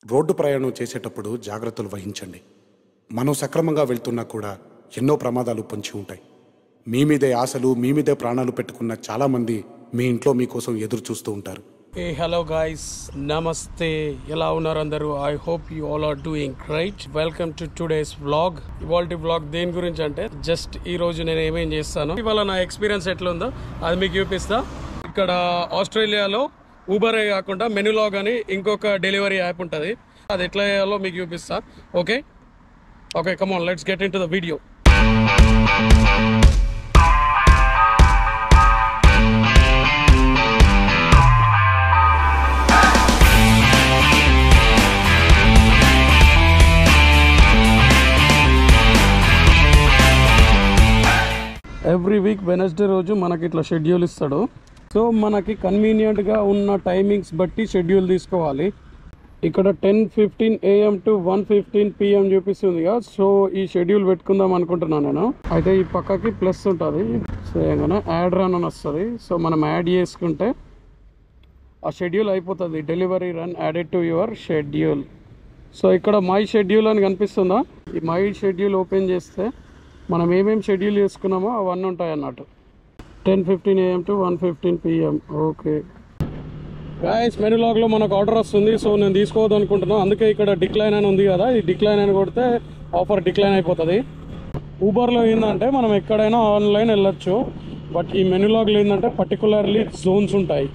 Road ప్రయాణం చేసేటప్పుడు జాగ్రత్తలు వహించండి. మనం సక్రమంగా వెళ్తున్నా కూడా ఎన్నో ప్రమాదాలు పొంచి ఉంటాయి. మీ మీదే ఆశలు, మీ మీదే ప్రాణాలు పెట్టుకున్న చాలామంది మీ ఇంట్లో మీకోసం ఎదురు చూస్తూ ఉంటారు. హలో గాయ్స్, నమస్తే. ఎలా ఉన్నారు అందరూ? I hope you all are doing great. Welcome to today's vlog. ఇవాల్టి వ్లాగ్ దేని గురించి అంటే, జస్ట్ ఈ రోజు నేను ఏమేం చేస్తాను, ఇవాళ నా ఎక్స్పీరియన్స్ ఎట్లుందో అది మీకు చూపిస్తా. ఇక్కడ ఆస్ట్రేలియాలో ఊబరే కాకుండా మెనూలాగ్ అని ఇంకొక డెలివరీ యాప్ ఉంటుంది. అది ఎట్లా చేయాలో మీకు చూపిస్తా. Okay okay, come on, let's get in to the video. Every week Wednesday రోజు మనకి ఇట్లా షెడ్యూల్ ఇస్తాడు. సో మనకి కన్వీనియంట్గా ఉన్న టైమింగ్స్ బట్టి షెడ్యూల్ తీసుకోవాలి. ఇక్కడ 10:15 AM to 1:15 PM చూపిస్తుంది కదా. సో ఈ షెడ్యూల్ పెట్టుకుందాం అనుకుంటున్నాను నేను. అయితే ఈ పక్కకి ప్లస్ ఉంటుంది, సో ఏమైనా యాడ్ రన్ అని వస్తుంది. సో మనం యాడ్ చేసుకుంటే ఆ షెడ్యూల్ అయిపోతుంది. Delivery run added to your schedule. So ఇక్కడ మై షెడ్యూల్ అని కనిపిస్తుందా? ఈ మై షెడ్యూల్ ఓపెన్ చేస్తే మనం ఏమేమి షెడ్యూల్ చేసుకున్నామో అవన్నీ ఉంటాయి అన్నట్టు. 10:15 AM to 1:15 PM. Okay guys, మెనూలాగ్లో మనకు ఆర్డర్ వస్తుంది. సో నేను తీసుకోవద్దు అనుకుంటున్నాను, అందుకే ఇక్కడ డిక్లైన్ అని ఉంది కదా, ఈ డిక్లైన్ అని కొడితే ఆఫర్ డిక్లైన్ అయిపోతుంది. ఊబర్లో ఏంటంటే మనం ఎక్కడైనా ఆన్లైన్ వెళ్ళొచ్చు, బట్ ఈ మెనూలాగ్లో ఏంటంటే పర్టికులర్లీ జోన్స్ ఉంటాయి.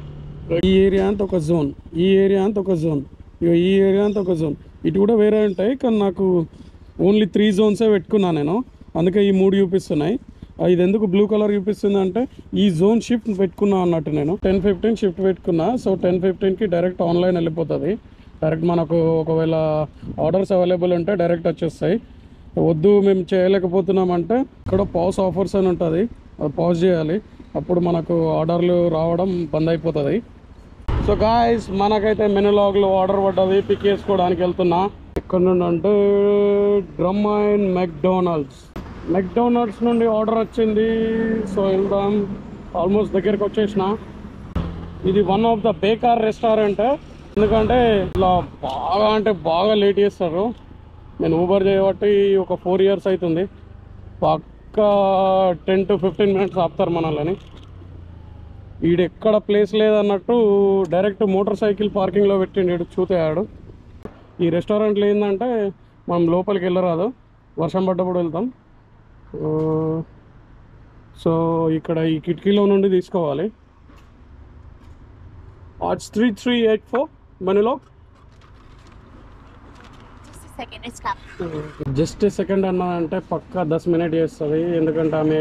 ఈ ఏరియా అంత ఒక జోన్, ఈ ఏరియా అంత ఒక జోన్, ఈ ఏరియా అంత ఒక జోన్, ఇటు కూడా వేరే ఉంటాయి. కానీ నాకు ఓన్లీ 3 జోన్సే పెట్టుకున్నాను నేను, అందుకే ఈ 3 చూపిస్తున్నాయి. ఇది ఎందుకు బ్లూ కలర్ చూపిస్తుంది అంటే ఈ జోన్ షిఫ్ట్ పెట్టుకున్నా అన్నట్టు. నేను 10:15 షిఫ్ట్ పెట్టుకున్నా. సో 10:15కి డైరెక్ట్ ఆన్లైన్ వెళ్ళిపోతుంది. డైరెక్ట్ మనకు ఒకవేళ ఆర్డర్స్ అవైలబుల్ ఉంటే డైరెక్ట్ వచ్చేస్తాయి. వద్దు మేము చేయలేకపోతున్నామంటే ఇక్కడ పాజ్ ఆఫర్స్ అని ఉంటుంది, అది పాజ్ చేయాలి. అప్పుడు మనకు ఆర్డర్లు రావడం బంద్ అయిపోతుంది. సో గాయ్స్, మనకైతే మెనూలాగ్లో ఆర్డర్ పడ్డది, పిక్ చేసుకోవడానికి వెళ్తున్నా. ఎక్కడ నుండి అంటే డ్రమ్మైన్ మెక్డొనాల్డ్స్ నుండి ఆర్డర్ వచ్చింది. సో వెళ్దాం, ఆల్మోస్ట్ దగ్గరికి వచ్చేసిన. ఇది one of the Bekaar restaurant, ఎందుకంటే ఇలా బాగా అంటే బాగా లేట్ చేస్తారు. నేను ఊబర్ చేయబట్టి ఒక 4 years అవుతుంది. పక్కా 10 to 15 minutes ఆపుతారు మనల్ని. ఈడెక్కడ ప్లేస్ లేదన్నట్టు డైరెక్ట్ మోటార్ సైకిల్ పార్కింగ్లో పెట్టిండు చూతాడు. ఈ రెస్టారెంట్లో ఏంటంటే మనం లోపలికి వెళ్ళరాదు, వర్షం పడ్డప్పుడు వెళ్తాం. సో ఇక్కడ ఈ కిటికీలో నుండి తీసుకోవాలి. ఆర్చ్ 3384 మెనూలాగ్. జస్ట్ సెకండ్ అన్నదంటే పక్కా 10 minutes చేస్తుంది, ఎందుకంటే ఆమె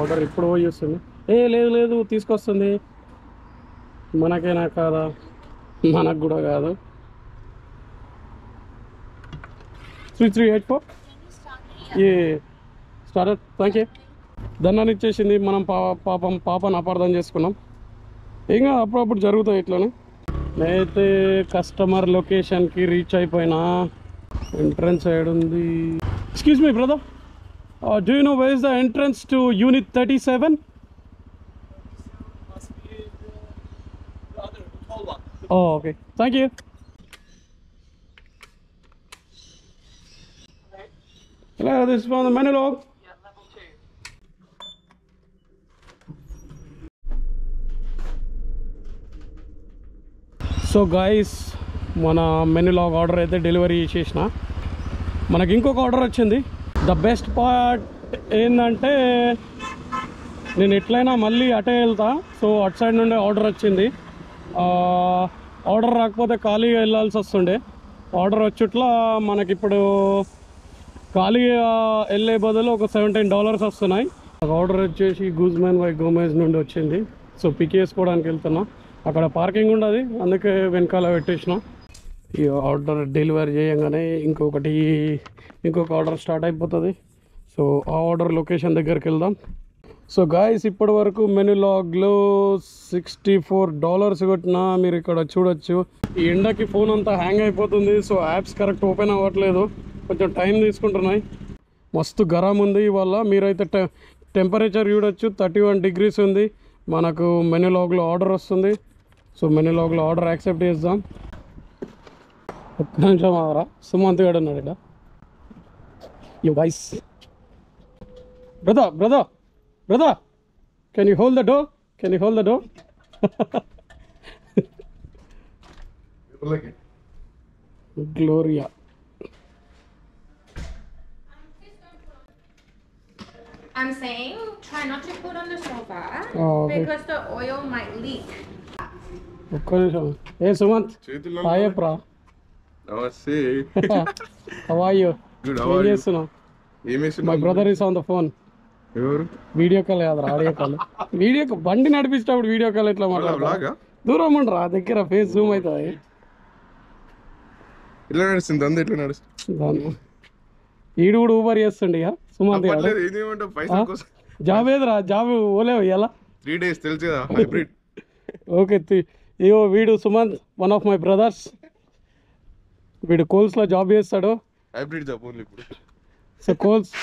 ఆర్డర్ ఇప్పుడు పోయి చూస్తుంది. లేదు తీసుకొస్తుంది. మనకేనా కాదా? మనకు కూడా కాదు. 3384 ఏ స్టార్ట్. Thank you. దండాన్ని ఇచ్చేసింది. మనం పాపను అపార్థం చేసుకున్నాం. ఇంకా అప్పుడప్పుడు జరుగుతాయి ఇట్లనే. నేనైతే కస్టమర్ లొకేషన్కి రీచ్ అయిపోయినా. ఎంట్రన్స్ సైడ్ ఉంది. Excuse me brother, do you know where is the entrance to unit 37? Okay, thank you. Hello, this is from the Menulog. Yeah, level 2. So guys, మన మెనూలాగ్ ఆర్డర్ అయితే డెలివరీ చేసేసిన. మనకి ఇంకొక order వచ్చింది. The best part ఏంటంటే నేను ఎట్లయినా మళ్ళీ అటే వెళ్తా. సో అటు సైడ్ నుండి ఆర్డర్ వచ్చింది. ఆర్డర్ రాకపోతే ఖాళీగా వెళ్ళాల్సి వస్తుండే. ఆర్డర్ వచ్చుట్లా మనకిప్పుడు ఖాళీగా వెళ్ళే బదులు ఒక $17 వస్తున్నాయి. ఆర్డర్ వచ్చేసి గూజ్మెన్ బై గోమెజ్ నుండి వచ్చింది. సో పిక్ చేసుకోవడానికి వెళ్తున్నా. అక్కడ పార్కింగ్ ఉండదు, అందుకే వెనకాల పెట్టేసిన. ఈ ఆర్డర్ డెలివరీ చేయగానే ఇంకొక ఆర్డర్ స్టార్ట్ అయిపోతుంది. సో ఆ ఆర్డర్ లొకేషన్ దగ్గరికి వెళ్దాం. సో గాయస్, ఇప్పటి వరకు మెనూలాగ్లో $64 కొట్టినా. మీరు ఇక్కడ చూడొచ్చు. ఈ ఎండకి ఫోన్ అంతా హ్యాంగ్ అయిపోతుంది. సో యాప్స్ కరెక్ట్ ఓపెన్ అవ్వట్లేదు, కొంచెం టైం తీసుకుంటున్నాయి. మస్తు గరం ఉంది ఇవాళ. మీరైతే టెంపరేచర్ చూడొచ్చు, 31 degrees ఉంది. మనకు మెనూలాగ్లో ఆర్డర్ వస్తుంది. సో మెనూలాగ్లో ఆర్డర్ యాక్సెప్ట్ చేద్దాం. ఒక్క నిమిషం ఆవరా, సుమంత్ గడు ఉన్నాడు ఇక్కడ. You guys, brother, can you hold the door? Gloria. I'm saying try not to put on the sofa Okay. because the oil might leak. ఒక్క నిమిషం. ఏ సుమంత్, హాయ్ ప్రా. నమస్తే. How are you? Good, how ఏం are you? చేస్తున్నావు? ఏం మై వేస్తున్నావు? Brother is on the phone. ఎవరు? వీడియో కాల్ కాదు, ఆడియో కాల్. బండి నడిపించేటప్పుడు వీడియో కాల్ ఎట్లా మాట్లాడతా? బ్లాగా? దూరం ఉండరా, దగ్గర ఫేస్ జూమ్ అవుతుంది. ఎట్లా నడుస్తుంది? అంత ఎట్లా నడుస్తుంది? ఈడు కూడా ఊబర్ చేస్తుండే ఇక సుమంత్ గాడు. పర్లేదు, ఏం చేయమంటావు? పైసల కోసం. జాబ్ ఏదిరా, జాబ్ ఓలేవు ఎలా? 3 days తెలుసు కదా, హైబ్రిడ్. ఓకే, ఇగో వీడు Sumanth, one of my brothers. వీడు కోల్స్లో జాబ్ చేస్తాడు. హైబ్రిడ్ జాబ్ ఓన్లీ ఇప్పుడు. సో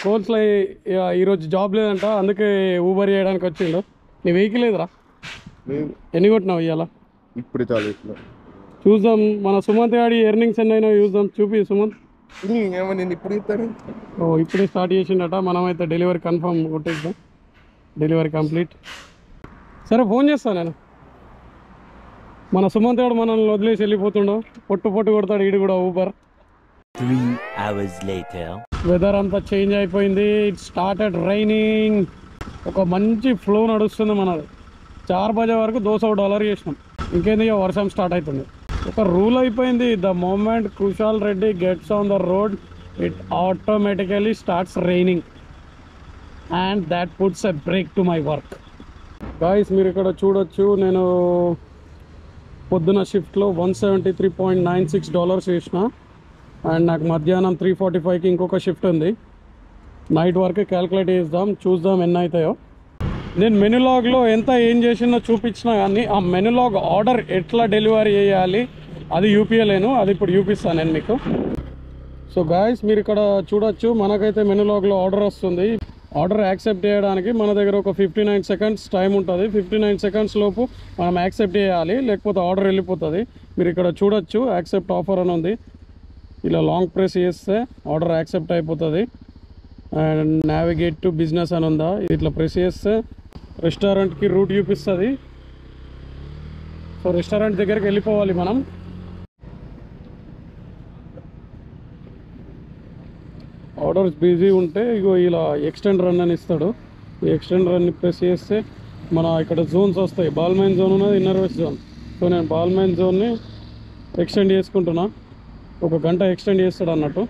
కోల్స్లో ఈరోజు జాబ్ లేదంట, అందుకే ఊబర్ చేయడానికి వచ్చిండు. నీ వెహికల్ లేదురా? లేదు. ఎన్ని కొట్టినావు ఇవాళ? ఇప్పుడే చాలు ఇట్లా. చూద్దాం మన సుమంత్ గాడి ఎర్నింగ్స్ ఎన్ని అయినా చూద్దాం. చూపి సుమంత్. ఏమో నేను ఇప్పుడు ఇస్తాను. ఓ ఇప్పుడే స్టార్ట్ చేసిండట. మనమైతే డెలివరీ కన్ఫర్మ్ కొట్టేద్దాం. Delivery complete. సరే ఫోన్ చేస్తాను నేను. మన సుమంత్ గారు మనల్ని వదిలేసి వెళ్ళిపోతుండో, పొట్టు కొడతాడు ఈడు కూడా ఊబర్. 3 hours later. వెదర్ అంతా చేంజ్ అయిపోయింది. It started raining. ఒక మంచి ఫ్లో నడుస్తుంది మనది. 4 బజే వరకు $200 చేసినాం. ఇంకేంది, ఇక వర్షం స్టార్ట్ అవుతుంది. ఒక రూల్ అయిపోయింది, the moment Kushal Reddy gets on the road it automatically starts raining and that puts a break to my work. Guys మీరు ఇక్కడ చూడొచ్చు, నేను పొద్దున షిఫ్ట్లో $173.96 చేసిన. అండ్ నాకు మధ్యాహ్నం 3:45కి ఇంకొక షిఫ్ట్ ఉంది. నైట్ వరకు క్యాల్కులేట్ చేద్దాం, చూద్దాం ఎన్ని అవుతాయో. నేను మెనూలాగ్లో ఎంత ఏం చేసినా చూపించినా కానీ ఆ మెనూలాగ్ ఆర్డర్ ఎట్లా డెలివరీ చేయాలి అది యూపీయలేను. అది ఇప్పుడు చూపిస్తాను నేను మీకు. సో గాయస్ మీరు ఇక్కడ చూడొచ్చు, మనకైతే మెనూలాగ్లో ఆర్డర్ వస్తుంది. ఆర్డర్ యాక్సెప్ట్ చేయడానికి మన దగ్గర ఒక 59 seconds టైం ఉంటుంది. 59 seconds లోపు మనం యాక్సెప్ట్ చేయాలి, లేకపోతే ఆర్డర్ వెళ్ళిపోతుంది. మీరు ఇక్కడ చూడొచ్చు, యాక్సెప్ట్ ఆఫర్ అని ఉంది. ఇలా లాంగ్ ప్రెస్ చేస్తే ఆర్డర్ యాక్సెప్ట్ అయిపోతుంది. అండ్ నావిగేట్ టు బిజినెస్ అని ఉందా, ఇట్లా ప్రెస్ చేస్తే రెస్టారెంట్కి రూట్ చూపిస్తుంది. సో రెస్టారెంట్ దగ్గరికి వెళ్ళిపోవాలి మనం. ఆర్డర్స్ బిజీ ఉంటే ఇగో ఇలా ఎక్స్టెండ్ రన్ అని ఇస్తాడు. ఈ ఎక్స్టెండ్ రన్ని ప్రెస్ చేస్తే మన ఇక్కడ జోన్స్ వస్తాయి. బాల్మైన్ జోన్ ఉన్నది, ఇన్నర్ వెస్ట్ జోన్. సో నేను బాల్మైన్ జోన్ని ఎక్స్టెండ్ చేసుకుంటున్నా. 1 గంట ఎక్స్టెండ్ చేస్తాడు అన్నట్టు.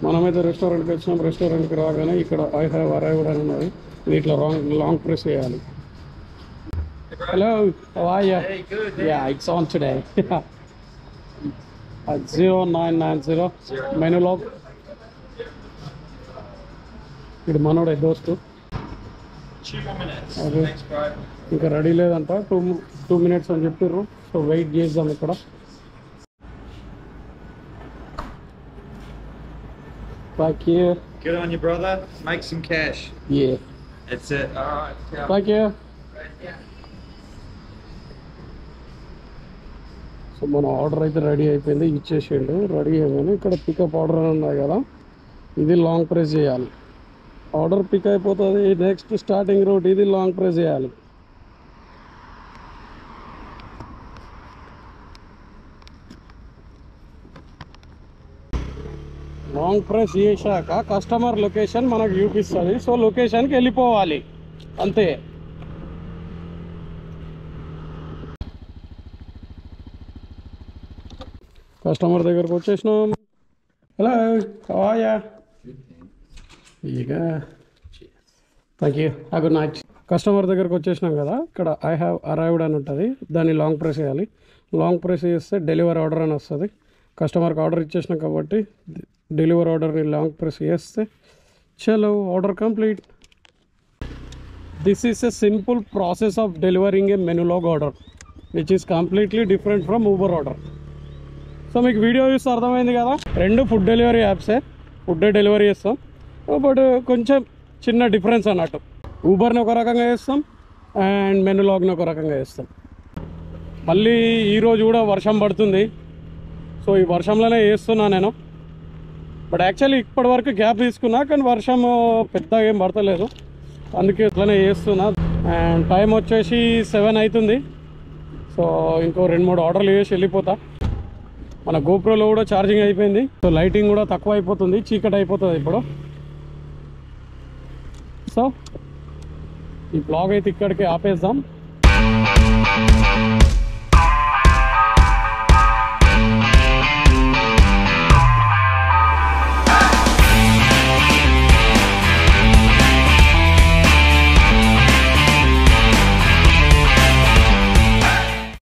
మనమైతే రెస్టారెంట్కి వచ్చినాం. రెస్టారెంట్కి రాగానే ఇక్కడ ఐ హ్యావ్ అరైవ్డ్ అని ఉన్నది. ఇది ఇట్లా లాంగ్ ప్రెస్ చేయాలి. Hello, yeah it's on today. 0990 menu log. ఇది మనోడే దోస్తు. అదే ఇంకా రెడీ లేదంట, 2 minutes అని చెప్పారు. సో వెయిట్ చేద్దాం ఇక్కడ. Back here. Good on you, brother. Make some cash. Yeah. That's it. All right. Back here. So మన ఆర్డర్ అయితే రెడీ అయిపోయింది, ఇచ్చేసిండు. రెడీ అయ్యాను. ఇక్కడ పికప్ ఆర్డర్ అని ఉన్నాయి కదా, ఇది లాంగ్ ప్రెస్ చేయాలి. ఆర్డర్ పిక్ అయిపోతుంది. నెక్స్ట్ స్టార్టింగ్ రూట్ ఇది లాంగ్ ప్రెస్ చేయాలి. లాంగ్ ప్రెస్ చేశాక కస్టమర్ లొకేషన్ మనకు చూపిస్తుంది. సో లొకేషన్కి వెళ్ళిపోవాలి అంతే. కస్టమర్ దగ్గరకు వచ్చేసినాం. హలో, హవాయా ఇక thank you, good night. Customer దగ్గరకు వచ్చేసినాం కదా, ఇక్కడ ఐ హ్యావ్ అరైవ్డ్ అని ఉంటుంది. దాన్ని లాంగ్ ప్రెస్ చేయాలి. లాంగ్ ప్రెస్ చేస్తే డెలివరీ ఆర్డర్ అని వస్తుంది. కస్టమర్కి ఆర్డర్ ఇచ్చేసినాం కాబట్టి డెలివరీ ఆర్డర్ని లాంగ్ ప్రెస్ చేస్తే చలో order complete. This is a simple process of delivering a Menulog order which is completely different from Uber order. So మీకు వీడియో చూస్తే అర్థమైంది కదా, 2 ఫుడ్ డెలివరీ యాప్సే. ఫుడ్ డెలివరీ చేస్తాం, బట్ కొంచెం చిన్న డిఫరెన్స్ అన్నట్టు. ఊబర్ని ఒక రకంగా చేస్తాం అండ్ మెనూలాగ్ని ఒక రకంగా చేస్తాం. మళ్ళీ ఈరోజు కూడా వర్షం పడుతుంది. సో ఈ వర్షంలోనే వేస్తున్నా నేను. బట్ యాక్చువల్లీ ఇప్పటి వరకు గ్యాప్ తీసుకున్నా, కానీ వర్షం పెద్దగా ఏం పడతలేదు, అందుకే ఇట్లానే చేస్తున్నా. అండ్ టైం వచ్చేసి 7 అవుతుంది. సో ఇంకో 2-3 ఆర్డర్లు వేసి వెళ్ళిపోతా. మన గోప్రోలో కూడా ఛార్జింగ్ అయిపోయింది. సో లైటింగ్ కూడా తక్కువ అయిపోతుంది, చీకటి అయిపోతుంది ఇప్పుడు. సో ఈ బ్లాగ్ అయితే ఇక్కడికి ఆపేద్దాం.